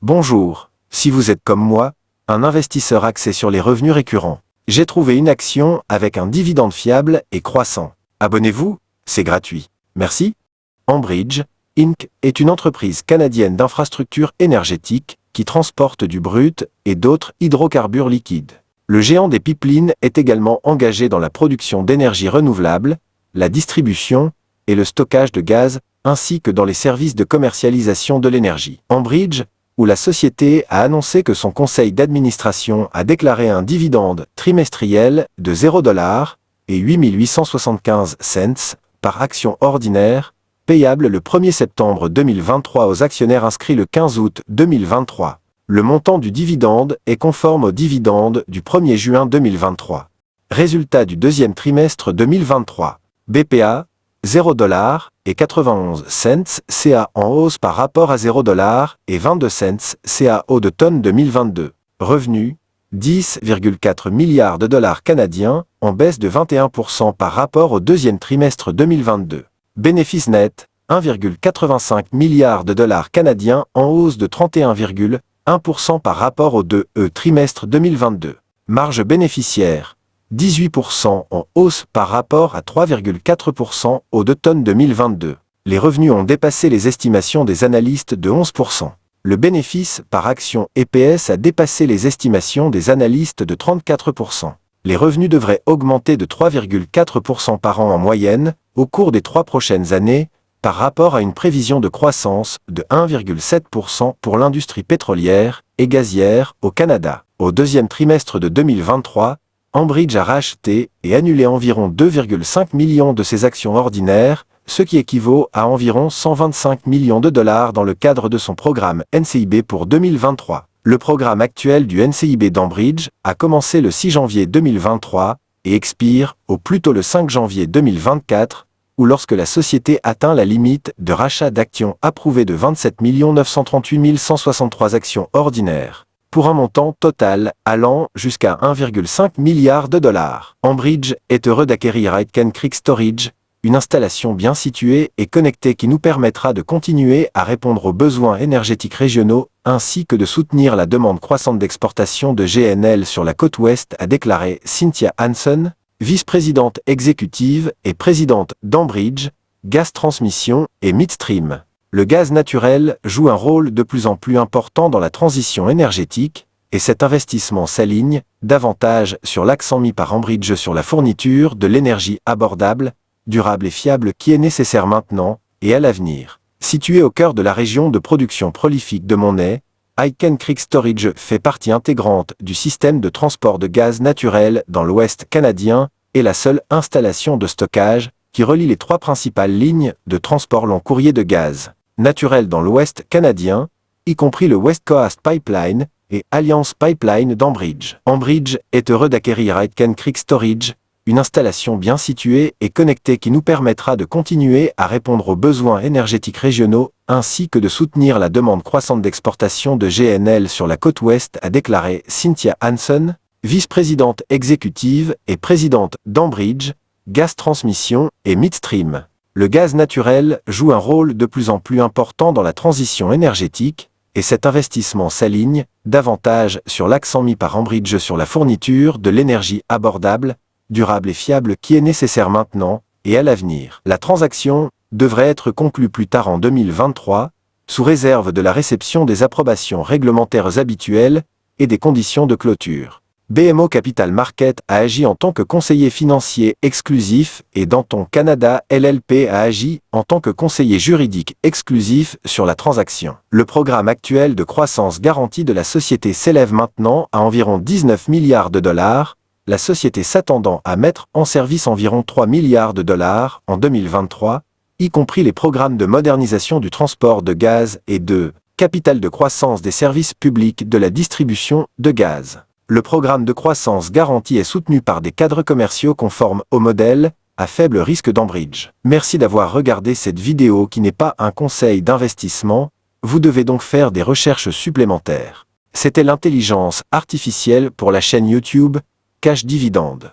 Bonjour, si vous êtes comme moi, un investisseur axé sur les revenus récurrents, j'ai trouvé une action avec un dividende fiable et croissant. Abonnez-vous, c'est gratuit. Merci. Enbridge, Inc. est une entreprise canadienne d'infrastructures énergétiques qui transporte du brut et d'autres hydrocarbures liquides. Le géant des pipelines est également engagé dans la production d'énergie renouvelable, la distribution et le stockage de gaz, ainsi que dans les services de commercialisation de l'énergie. Enbridge, où la société a annoncé que son conseil d'administration a déclaré un dividende trimestriel de 0$ et 8 875 cents par action ordinaire, payable le 1er septembre 2023 aux actionnaires inscrits le 15 août 2023. Le montant du dividende est conforme au dividende du 1er juin 2023. Résultat du deuxième trimestre 2023. BPA, 0$ et 91 cents CA en hausse par rapport à 0$ et 22 cents CAO de tonne 2022. Revenus, 10,4 milliards de dollars canadiens, en baisse de 21% par rapport au deuxième trimestre 2022. Bénéfice net, 1,85 milliards de dollars canadiens, en hausse de 31,1% par rapport au trimestre 2022. Marge bénéficiaire, 18% en hausse par rapport à 3,4% au tonne 2022. Les revenus ont dépassé les estimations des analystes de 11%. Le bénéfice par action EPS a dépassé les estimations des analystes de 34%. Les revenus devraient augmenter de 3,4% par an en moyenne au cours des 3 prochaines années, par rapport à une prévision de croissance de 1,7% pour l'industrie pétrolière et gazière au Canada. Au deuxième trimestre de 2023, Enbridge a racheté et annulé environ 2,5 millions de ses actions ordinaires, ce qui équivaut à environ 125 millions de dollars dans le cadre de son programme NCIB pour 2023. Le programme actuel du NCIB d'Enbridge a commencé le 6 janvier 2023 et expire au plus tôt le 5 janvier 2024, ou lorsque la société atteint la limite de rachat d'actions approuvée de 27 938 163 actions ordinaires, pour un montant total allant jusqu'à 1,5 milliard de dollars. Enbridge est heureux d'acquérir Aitken Creek Storage, une installation bien située et connectée qui nous permettra de continuer à répondre aux besoins énergétiques régionaux, ainsi que de soutenir la demande croissante d'exportation de GNL sur la côte ouest, a déclaré Cynthia Hansen, vice-présidente exécutive et présidente d'Enbridge, Gas Transmission et Midstream. Le gaz naturel joue un rôle de plus en plus important dans la transition énergétique, et cet investissement s'aligne davantage sur l'accent mis par Enbridge sur la fourniture de l'énergie abordable, durable et fiable qui est nécessaire maintenant et à l'avenir. Situé au cœur de la région de production prolifique de Montney, Aitken Creek Storage fait partie intégrante du système de transport de gaz naturel dans l'Ouest canadien et la seule installation de stockage qui relie les 3 principales lignes de transport long courrier de gaz naturel dans l'Ouest canadien, y compris le West Coast Pipeline et Alliance Pipeline d'Enbridge. Enbridge est heureux d'acquérir Aitken Creek Storage, une installation bien située et connectée qui nous permettra de continuer à répondre aux besoins énergétiques régionaux, ainsi que de soutenir la demande croissante d'exportation de GNL sur la côte ouest, a déclaré Cynthia Hansen, vice-présidente exécutive et présidente d'Enbridge, Gas Transmission et Midstream. Le gaz naturel joue un rôle de plus en plus important dans la transition énergétique, et cet investissement s'aligne davantage sur l'accent mis par Enbridge sur la fourniture de l'énergie abordable, durable et fiable qui est nécessaire maintenant et à l'avenir. La transaction devrait être conclue plus tard en 2023, sous réserve de la réception des approbations réglementaires habituelles et des conditions de clôture. BMO Capital Market a agi en tant que conseiller financier exclusif et Danton Canada LLP a agi en tant que conseiller juridique exclusif sur la transaction. Le programme actuel de croissance garantie de la société s'élève maintenant à environ 19 milliards de dollars, la société s'attendant à mettre en service environ 3 milliards de dollars en 2023, y compris les programmes de modernisation du transport de gaz et de capital de croissance des services publics de la distribution de gaz. Le programme de croissance garantie est soutenu par des cadres commerciaux conformes au modèle à faible risque d'Enbridge. Merci d'avoir regardé cette vidéo qui n'est pas un conseil d'investissement, vous devez donc faire des recherches supplémentaires. C'était l'intelligence artificielle pour la chaîne YouTube Cash Dividende.